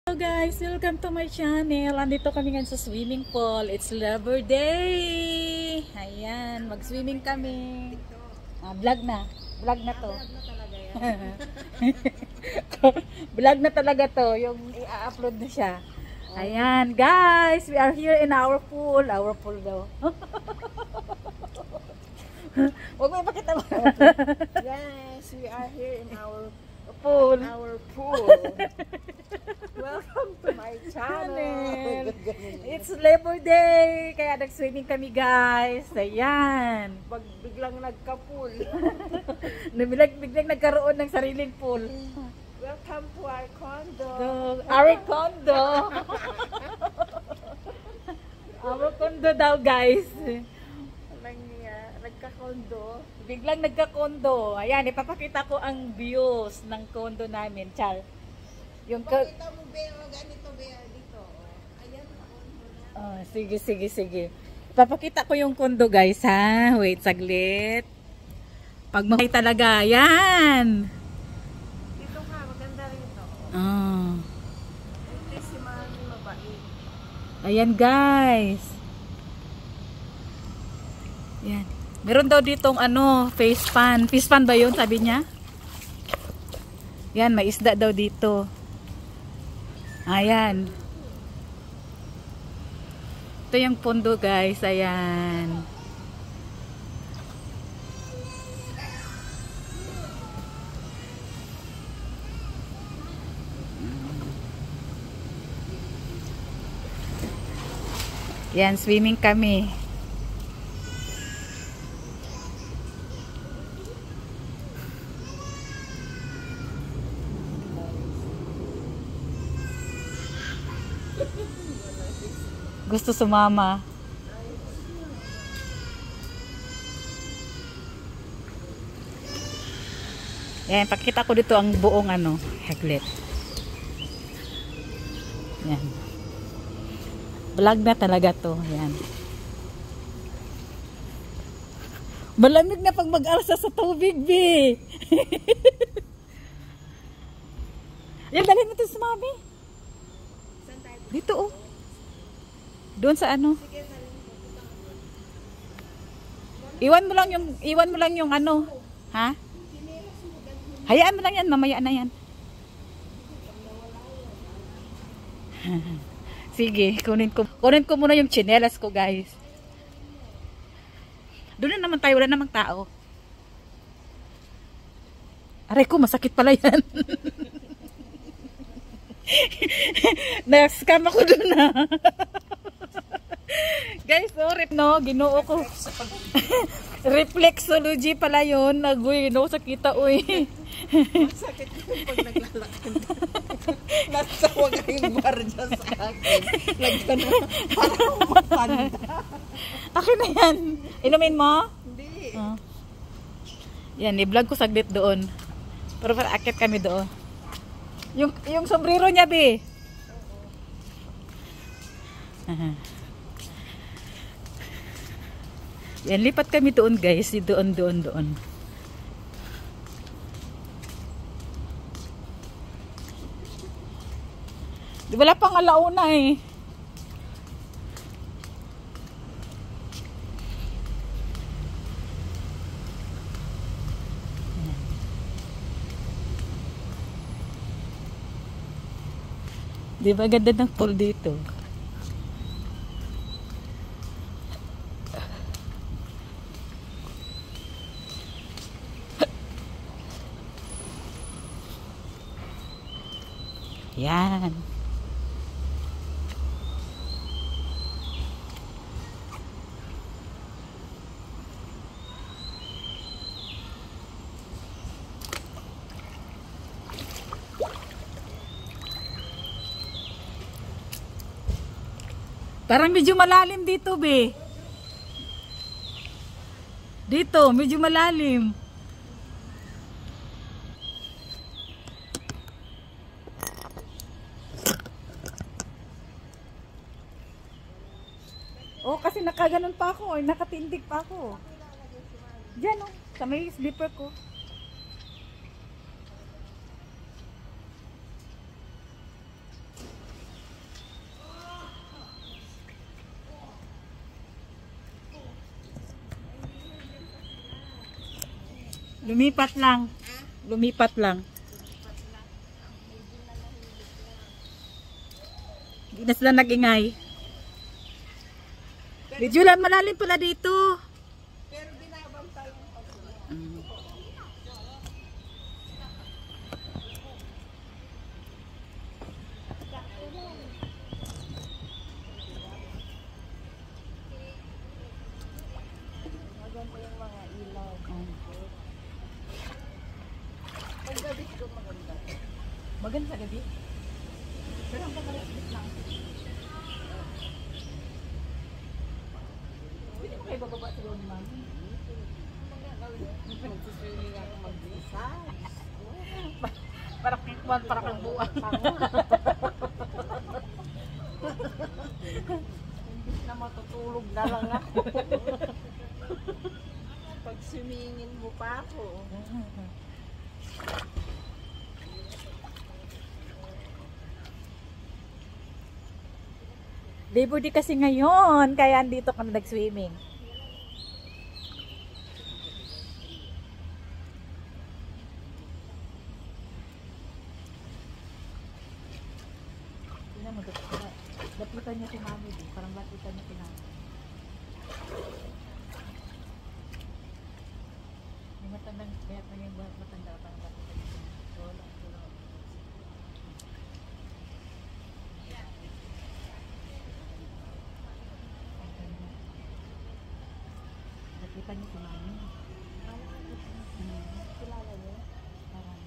Hello guys, welcome to my channel. Andito kami ngayon sa swimming pool. It's Labor Day. Ayan, mag-swimming kami. Vlog na. Vlog na to. Vlog na talaga to. Yung i-upload na siya. Ayan, guys, we are here in our pool. Our pool daw. Huwag mo ipakita mo. Guys, we are here in our pool. Welcome to my channel. It's Labor Day, kaya nag-swimming kami guys. Ayan. Biglang nagka-pool. Biglang nagkaroon ng sariling pool. Welcome to our condo. Our condo. Our condo daw guys. Nagka-condo. Biglang nagka-condo. Ayan, ipapakita ko ang views ng condo namin, Char. Yung Pakita mo, Bea, ganito, Bea, dito. Ayan, sige. Ipapakita ko yung condo, guys, ha? Wait, saglit. Pag mahay talaga, yan. Dito ka, maganda rin ito. Ito si Mami mabait. Ayan, guys. Yan. Meron daw ditong face pan. Fish pan ba yun, sabi niya? Yan, may isda daw dito. Ayan. Ito yung pondo guys. Ayan. Yan, swimming kami. Gusto sumama. Yan, pakita ko dito ang buong haglit. Yan. Vlog na talaga to. Yan. Malamig na pag mag-alsa sa tubig, be. Yan, dalhin mo ito sa mami. Dito, oh. Doon sa Iwan mo lang yung ha? Hayaan mo lang yan, mamaya na yan. Sige, kunin ko muna yung tsinelas ko, guys. Doon na naman tayo, wala namang tao. Aray ko, masakit pala yan. Na-scam ako doon na. Guys, sorry no, ginoo ko. Reflexology pala yun. Naguy, ginoo sa kita, uy. Masakit yung pag naglalakad. Nasawa kayong barja sa akin. Nagtanong, parang matanda. Akin na yan. Inumin mo? Hindi. Yan, i-vlog ko saglit doon. Pero para akit kami doon. Yung sombrero niya, be. Yan, lipat kami doon guys. Doon. Wala pang alauna eh. Di ba ganda ng pool dito? Yan. Parang medyo malalim dito, be. Dito, medyo malalim. Oh, kasi nakaganon pa ako, nakatindig pa ako. Diyan, oh, sa may slipper ko. Lumipat lang. Lumipat lang. Hindi na sila nag-ingay. Medyo lang malalim pala dito. Pero binabantayan pa sila. Maganda yung mga ilaw. Paggabi ko maganda. Maganda sa gabi. Pero ang pagkalit lang. Pwede mo kayo bababa sa gawin, mami? Nagsuswimming ako mag-visa. Para kikwan, para kang buwang. Imbis na matutulog na lang ako. Pag swimmingin mo pa ako. Labor Day kasi ngayon, kaya andito ka na nag-swimming. Tingnan mo, lapitan niya si mami, parang lapitan niya si mami. May matandang, may matanda, parang lapitan niya si mami. Wala. Lapitan niya si mami. Kilala niyo? Parang.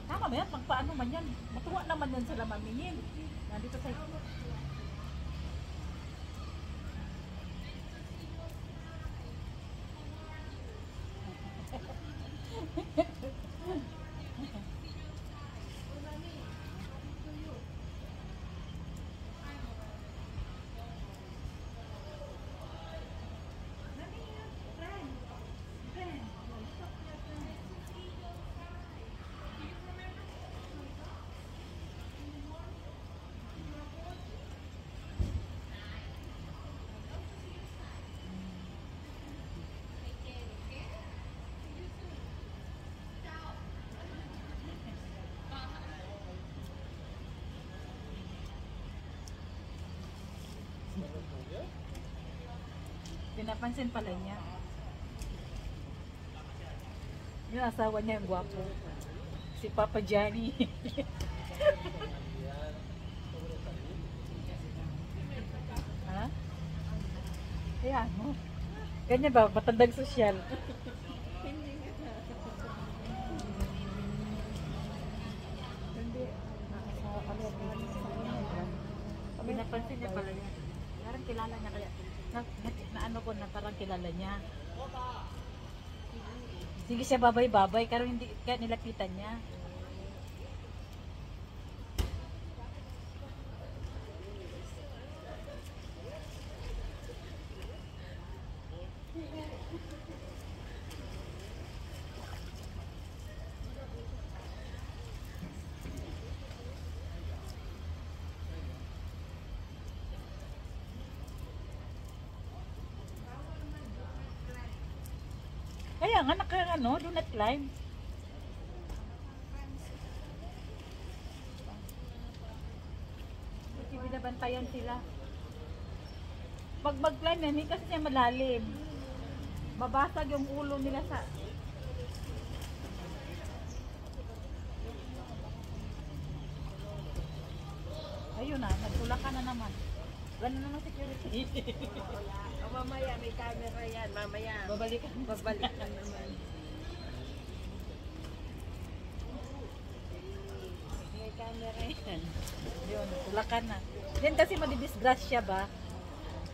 Tama ba yan? Pagpaano man yan? Matuwa naman yan sila mamingin. Nandito sa... Pinapansin pala niya. Yung asawa niya, yung gwapo. Si Papa Johnny. Ha? Ayan mo. Ganyan ba? Matandang sosyal. Hindi. Pinapansin niya pala niya. Parang kilala niya kaya. Na ano ko na parang kilala niya. Sige siya babay-babay, pero hindi kaya nilapitan niya. Kaya nga ano, do not climb. Kasi binabantayan sila. Pag mag-climb yan, hindi kasi siya malalim. Mabasag yung ulo nila sa... Ayun na, nagtulakan na naman. Ganun naman security. O mamaya, may camera yan. Mamaya, Babalikan. babalikan naman. May camera yan. Yun, tulakan na. Yan kasi madidisgrasya ba?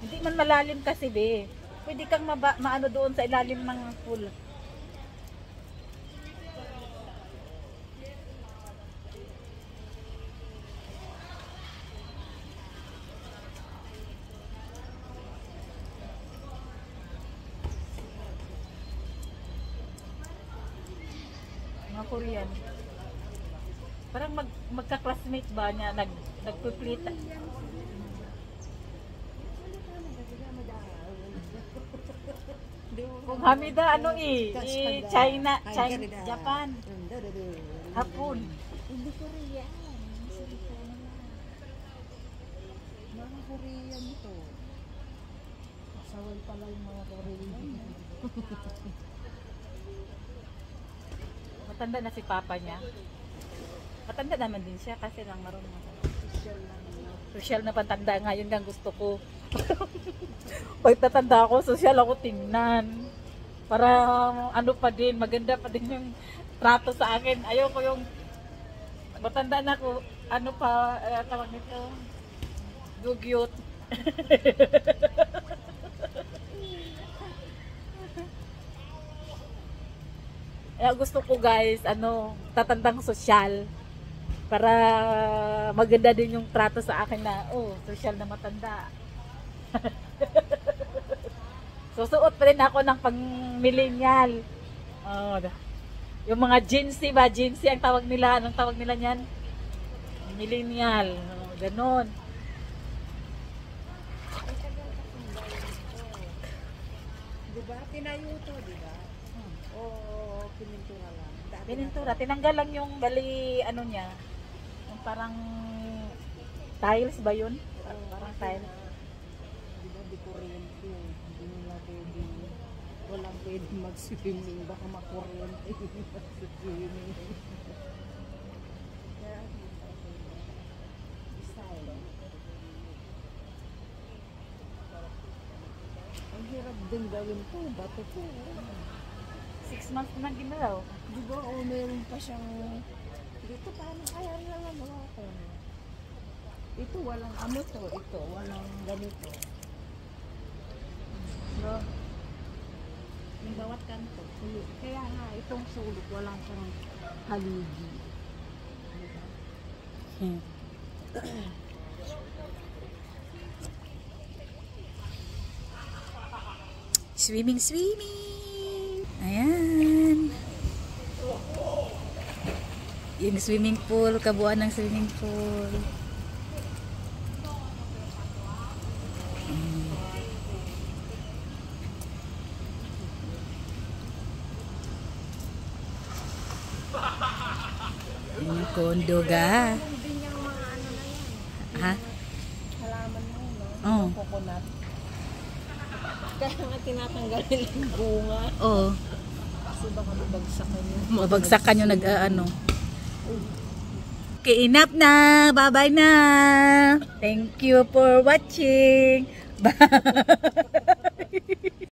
Hindi man malalim kasi be. Pwede kang maano doon sa ilalim ng pool. Mga Korean. Parang magka-classmate ba niya nagpiplita. Kung Hamida, ano China, Japan, Hapon. Hindi Korean. Mga Korean ito. Sawal pala yung mga Korean. Matanda na si Papa niya. Matanda naman din siya kasi lang marunong. Social na pantanda ngayon ang gusto ko. Pag tatanda ako, social ako tingnan. Para ano pa din, maganda pa din yung trato sa akin. Ayoko yung matanda na ako, ano pa, tawag nito, gugyot. Gusto ko guys, tatandang sosyal. Para maganda din yung trato sa akin na, social na matanda. Susuot pa rin ako ng pang millennial. Yung mga Gen Z ba? Gen Z ang tawag nila. Anong tawag nila niyan? Millennial. Ganon. Diba? Tinayo to, diba? O pinintura lang? Pinintura. Tinanggal lang yung bali, niya. Yung parang tiles ba yun? Parang tiles. Diba? Di kuryente. Hindi nila pwede. Walang pwede mag-swimming. Baka makuryente yung mag-swimming. Kaya, style. Ang hirap din gawin to. Bato ko. 6 months na ginalaw. Di ba? O meron pa siyang dito paano kaya nila magawa ko? Ito walang ano to. Ito walang ganito. So, yung bawat kanto. Kaya nga itong sulok walang siyang haligi. Diba? Swimming. Ayan. Yung swimming pool, kabuuan ng swimming pool. Yung kondo ga. Din yung mga ano na yan. Ha? Halaman na yun, no? Oo. Coconut. Kaya nga tinatanggalin yung bunga. Oo. Kasi baka mabagsakan yun. Mabagsakan yung nag-ano. Okay, enough na. Bye-bye na. Thank you for watching. Bye.